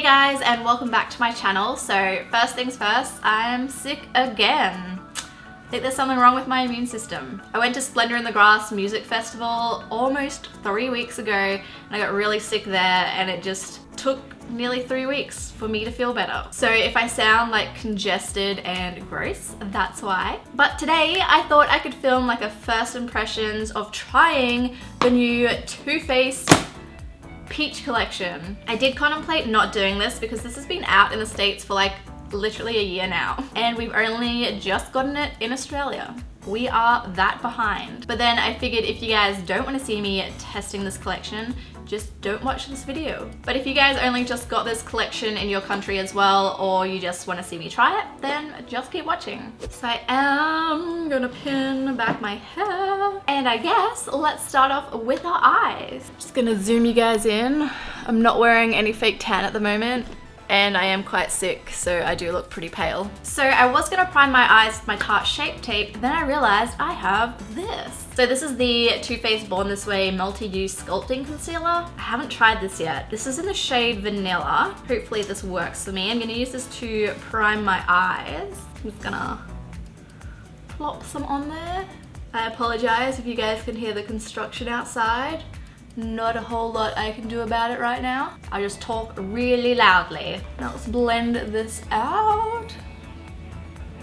Hey guys, and welcome back to my channel. So first things first, I'm sick again. I think there's something wrong with my immune system. I went to Splendor in the Grass Music Festival almost 3 weeks ago and I got really sick there, and it just took nearly 3 weeks for me to feel better. So if I sound like congested and gross, that's why. But today I thought I could film like a first impressions of trying the new Too Faced Peach collection. I did contemplate not doing this because this has been out in the States for like literally a year now, and we've only just gotten it in Australia. We are that behind. But then I figured if you guys don't want to see me testing this collection, just don't watch this video. But if you guys only just got this collection in your country as well, or you just want to see me try it, then just keep watching. So I am gonna pin back my hair, and I guess let's start off with our eyes. Just gonna zoom you guys in. I'm not wearing any fake tan at the moment, and I am quite sick, so I do look pretty pale. So I was gonna prime my eyes with my Tarte Shape Tape, then I realized I have this. So this is the Too Faced Born This Way Multi-Use Sculpting Concealer. I haven't tried this yet. This is in the shade Vanilla. Hopefully this works for me. I'm gonna use this to prime my eyes. I'm just gonna plop some on there. I apologize if you guys can hear the construction outside. Not a whole lot I can do about it right now. I just talk really loudly. Now let's blend this out.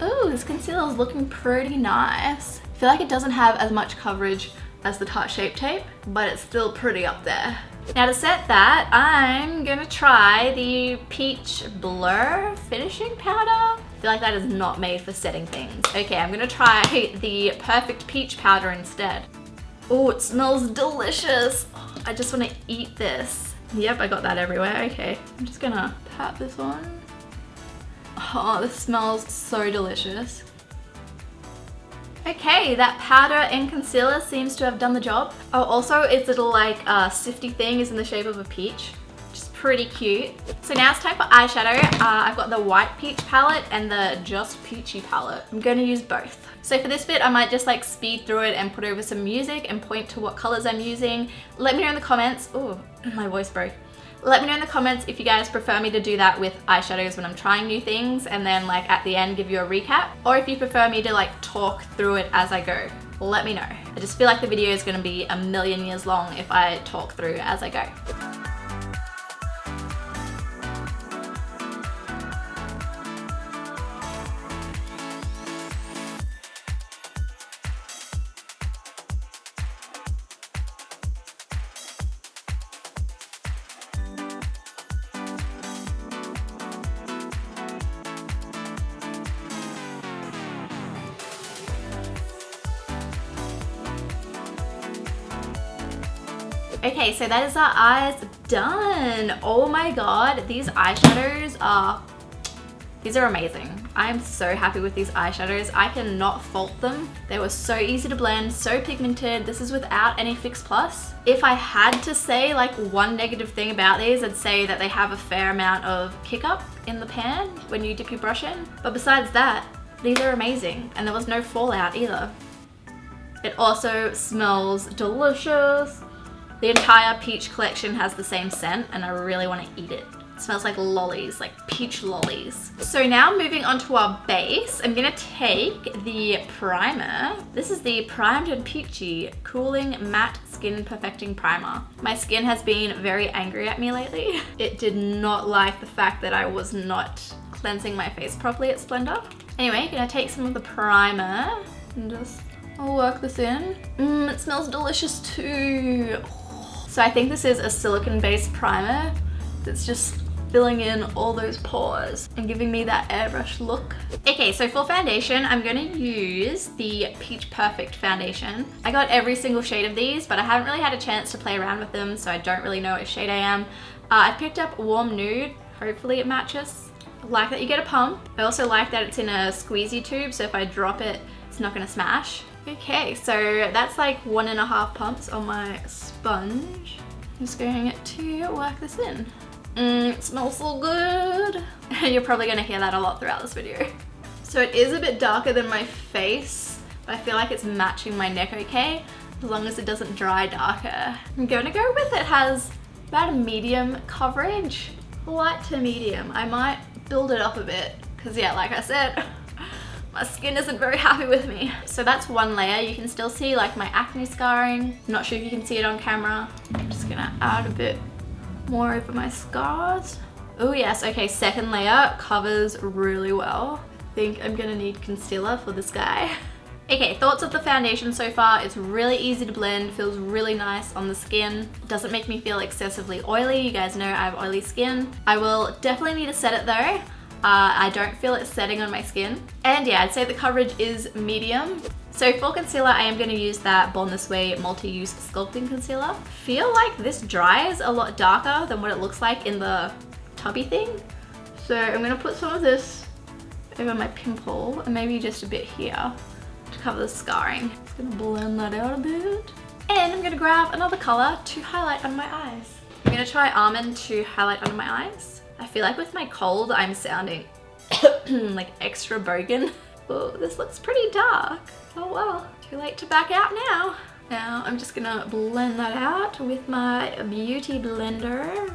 Ooh, this concealer is looking pretty nice. I feel like it doesn't have as much coverage as the Tarte Shape Tape, but it's still pretty up there. Now to set that, I'm gonna try the Peach Blur Finishing Powder. I feel like that is not made for setting things. Okay, I'm gonna try the Perfect Peach Powder instead. Oh, it smells delicious. I just want to eat this. Yep, I got that everywhere. Okay, I'm just gonna pat this on. Oh, this smells so delicious. Okay, that powder and concealer seems to have done the job. Oh, also its little like sifty thing is in the shape of a peach. Just pretty cute. So now it's time for eyeshadow. I've got the White Peach palette and the Just Peachy palette. I'm gonna use both. So for this bit, I might just like speed through it and put over some music and point to what colors I'm using. Let me know in the comments. Oh, my voice broke. Let me know in the comments if you guys prefer me to do that with eyeshadows when I'm trying new things and then like at the end give you a recap, or if you prefer me to like talk through it as I go. Let me know. I just feel like the video is gonna be a million years long if I talk through as I go. Okay, so that is our eyes done. Oh my god, these eyeshadows are amazing. I'm so happy with these eyeshadows. I cannot fault them. They were so easy to blend, so pigmented. This is without any Fix Plus. If I had to say like one negative thing about these, I'd say that they have a fair amount of kick up in the pan when you dip your brush in. But besides that, these are amazing, and there was no fallout either. It also smells delicious. The entire peach collection has the same scent, and I really want to eat it. It smells like lollies, like peach lollies. So now moving on to our base, I'm gonna take the primer. This is the Primed and Peachy Cooling Matte Skin Perfecting Primer. My skin has been very angry at me lately. It did not like the fact that I was not cleansing my face properly at Splendor. Anyway, gonna take some of the primer and just work this in. It smells delicious too. So I think this is a silicone-based primer that's just filling in all those pores and giving me that airbrush look. Okay, so for foundation, I'm gonna use the Peach Perfect foundation. I got every single shade of these, but I haven't really had a chance to play around with them, so I don't really know what shade I am. I picked up Warm Nude. Hopefully it matches. I like that you get a pump. I also like that it's in a squeezy tube, so if I drop it, it's not gonna smash. Okay, so that's like 1.5 pumps on my sponge. I'm just going to work this in. It smells so good. You're probably gonna hear that a lot throughout this video. So it is a bit darker than my face, but I feel like it's matching my neck okay, as long as it doesn't dry darker. I'm gonna go with it has about a medium coverage. light to medium. I might build it up a bit because yeah, like I said, my skin isn't very happy with me. So that's one layer. You can still see like my acne scarring. I'm not sure if you can see it on camera. I'm just gonna add a bit more over my scars. Oh yes, okay, second layer covers really well. I think I'm gonna need concealer for this guy. Okay, thoughts of the foundation so far. It's really easy to blend, feels really nice on the skin. Doesn't make me feel excessively oily. You guys know I have oily skin. I will definitely need to set it though. I don't feel it setting on my skin. And yeah, I'd say the coverage is medium. So for concealer, I am going to use that Born This Way multi-use sculpting concealer. Feel like this dries a lot darker than what it looks like in the tubby thing. So I'm going to put some of this over my pimple and maybe just a bit here to cover the scarring. Just going to blend that out a bit. And I'm going to grab another color to highlight under my eyes. I'm going to try Almond to highlight under my eyes. I feel like with my cold, I'm sounding like extra bogan. Oh, this looks pretty dark. Oh well, too late to back out now. Now I'm just gonna blend that out with my beauty blender.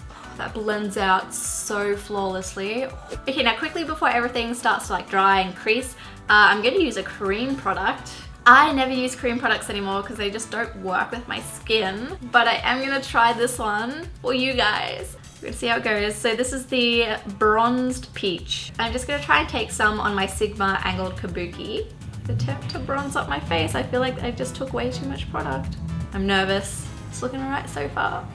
Oh, that blends out so flawlessly. Okay, now quickly before everything starts to like dry and crease, I'm gonna use a cream product. I never use cream products anymore because they just don't work with my skin, but I am gonna try this one for you guys. We're gonna see how it goes. So this is the Bronzed Peach. I'm just gonna try and take some on my Sigma Angled Kabuki. Attempt to bronze up my face. I feel like I just took way too much product. I'm nervous. It's looking alright so far,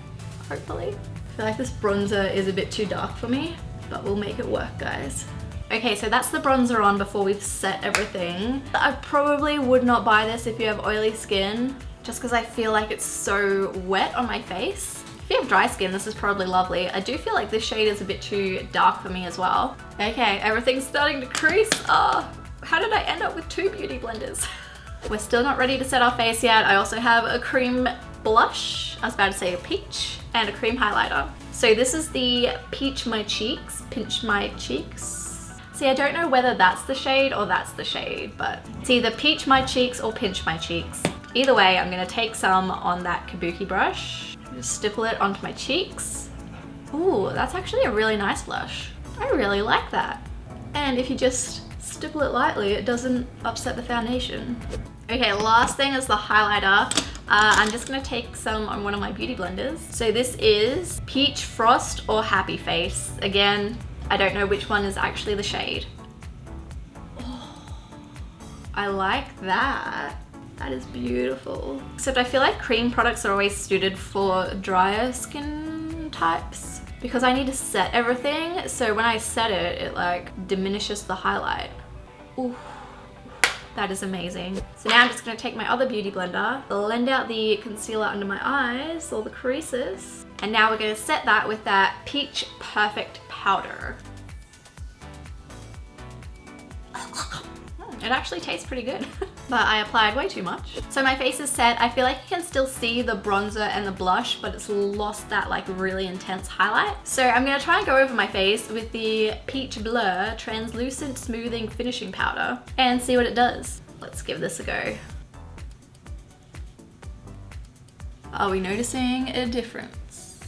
hopefully. I feel like this bronzer is a bit too dark for me, but we'll make it work, guys. Okay, so that's the bronzer on before we've set everything. I probably would not buy this if you have oily skin, just because I feel like it's so wet on my face. If you have dry skin, this is probably lovely. I do feel like this shade is a bit too dark for me as well. Okay, everything's starting to crease. Oh, how did I end up with two beauty blenders? We're still not ready to set our face yet. I also have a cream blush. I was about to say a peach, and a cream highlighter. So this is the Peach My Cheeks, Pinch My Cheeks. See, I don't know whether that's the shade or that's the shade, but it's either Peach My Cheeks or Pinch My Cheeks. Either way, I'm gonna take some on that Kabuki brush. Just stipple it onto my cheeks. Ooh, that's actually a really nice blush. I really like that. And if you just stipple it lightly, it doesn't upset the foundation. Okay, last thing is the highlighter. I'm just gonna take some on one of my beauty blenders. So this is Peach Frost or Happy Face. Again, I don't know which one is actually the shade. Oh, I like that. That is beautiful. Except I feel like cream products are always suited for drier skin types because I need to set everything. So when I set it, it like diminishes the highlight. Ooh, that is amazing. So now I'm just gonna take my other beauty blender, blend out the concealer under my eyes, all the creases. And now we're gonna set that with that Peach Perfect powder. It actually tastes pretty good, but I applied way too much. So my face is set. I feel like you can still see the bronzer and the blush, but it's lost that like really intense highlight. So I'm gonna try and go over my face with the Peach Blur Translucent Smoothing Finishing Powder and see what it does. Let's give this a go. Are we noticing a difference?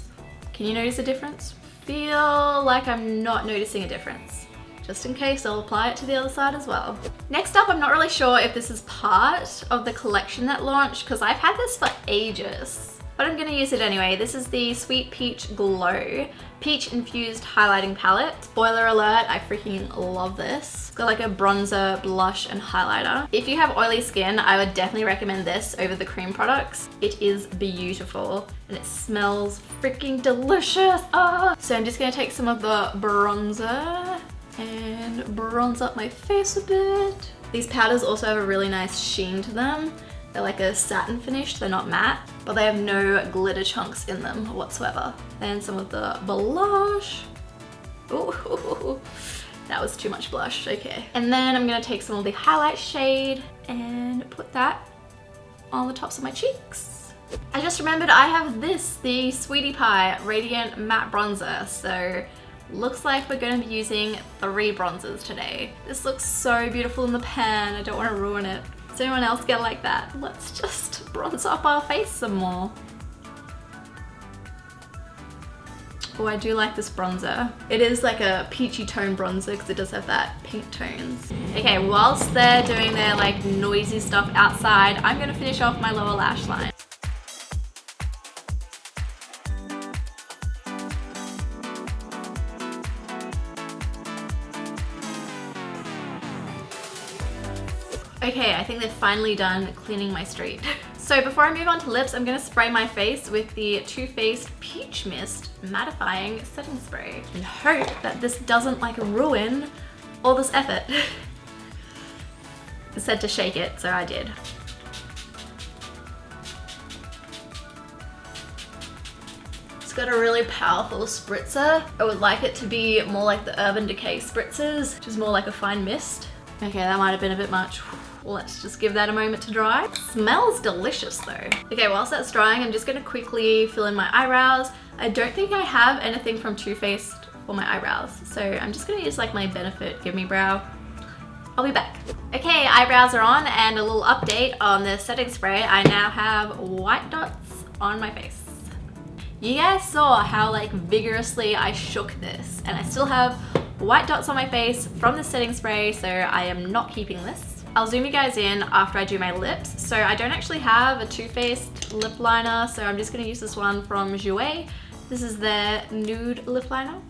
Can you notice a difference? Feel like I'm not noticing a difference. Just in case, I'll apply it to the other side as well. Next up, I'm not really sure if this is part of the collection that launched because I've had this for ages, but I'm gonna use it anyway. This is the Sweet Peach Glow Peach Infused Highlighting Palette. Spoiler alert, I freaking love this. It's got like a bronzer, blush, and highlighter. If you have oily skin, I would definitely recommend this over the cream products. It is beautiful and it smells freaking delicious. Ah! So I'm just gonna take some of the bronzer and bronze up my face a bit. These powders also have a really nice sheen to them. They're like a satin finish, they're not matte, but they have no glitter chunks in them whatsoever. And some of the blush. Ooh, that was too much blush, okay. And then I'm gonna take some of the highlight shade and put that on the tops of my cheeks. I just remembered I have this, the Sweetie Pie Radiant Matte Bronzer, so looks like we're going to be using 3 bronzers today. This looks so beautiful in the pan. I don't want to ruin it. Does anyone else get like that? Let's just bronze up our face some more. Oh, I do like this bronzer. It is like a peachy tone bronzer because it does have that pink tones. Okay, whilst they're doing their like noisy stuff outside, I'm gonna finish off my lower lash line. Okay, I think they're finally done cleaning my street. So before I move on to lips, I'm gonna spray my face with the Too Faced Peach Mist Mattifying Setting Spray and hope that this doesn't like ruin all this effort. It said to shake it, so I did. It's got a really powerful spritzer. I would like it to be more like the Urban Decay spritzers, which is more like a fine mist. Okay, that might have been a bit much. Let's just give that a moment to dry. Smells delicious though. Okay, whilst that's drying, I'm just gonna quickly fill in my eyebrows. I don't think I have anything from Too Faced for my eyebrows, so I'm just gonna use like my Benefit Give Me Brow. I'll be back. Okay, eyebrows are on, and a little update on the setting spray. I now have white dots on my face. You guys saw how like vigorously I shook this, and I still have white dots on my face from the setting spray, so I am not keeping this. I'll zoom you guys in after I do my lips. So I don't actually have a Too Faced lip liner, so I'm just gonna use this one from Jouer. This is their nude lip liner.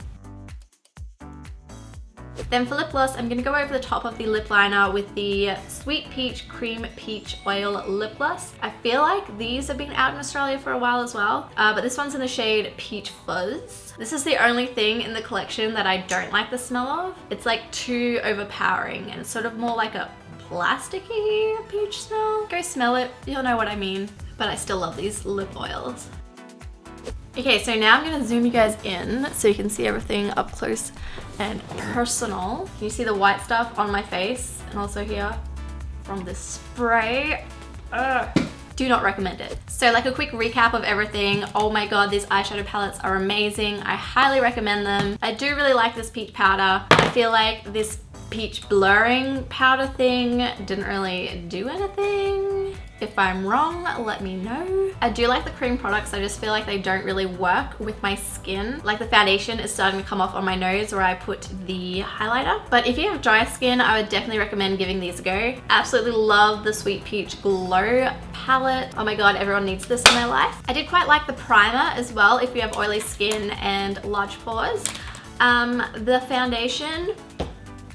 Then for lip gloss, I'm gonna go over the top of the lip liner with the Sweet Peach Cream Peach Oil Lip Gloss. I feel like these have been out in Australia for a while as well, but this one's in the shade Peach Fuzz. This is the only thing in the collection that I don't like the smell of. It's like too overpowering, and it's sort of more like a plasticky peach smell. Go smell it, you'll know what I mean. But I still love these lip oils. Okay, so now I'm gonna zoom you guys in so you can see everything up close and personal. Can you see the white stuff on my face and also here from this spray? Do not recommend it. So like a quick recap of everything. Oh my god, these eyeshadow palettes are amazing. I highly recommend them. I do really like this peach powder. I feel like this peach blurring powder thing didn't really do anything. If I'm wrong, let me know. I do like the cream products, I just feel like they don't really work with my skin. Like the foundation is starting to come off on my nose where I put the highlighter. But if you have dry skin, I would definitely recommend giving these a go. Absolutely love the Sweet Peach Glow palette. Oh my god, everyone needs this in their life. I did quite like the primer as well if you have oily skin and large pores. The foundation,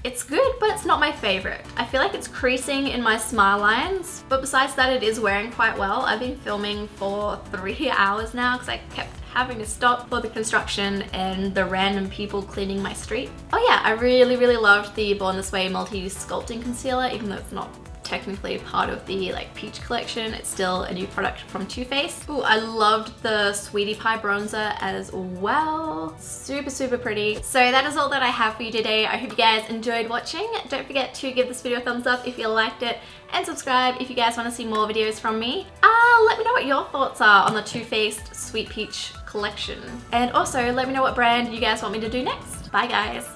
it's good, but it's not my favorite. I feel like it's creasing in my smile lines, but besides that, it is wearing quite well. I've been filming for 3 hours now because I kept having to stop for the construction and the random people cleaning my street. Oh yeah, I really, really loved the Born This Way multi-use sculpting concealer, even though it's not technically part of the like peach collection. It's still a new product from Too Faced. Ooh, I loved the Sweetie Pie bronzer as well. Super, super pretty. So that is all that I have for you today. I hope you guys enjoyed watching. Don't forget to give this video a thumbs up if you liked it, and subscribe if you guys want to see more videos from me. Let me know what your thoughts are on the Too Faced Sweet Peach collection. And also let me know what brand you guys want me to do next. Bye guys.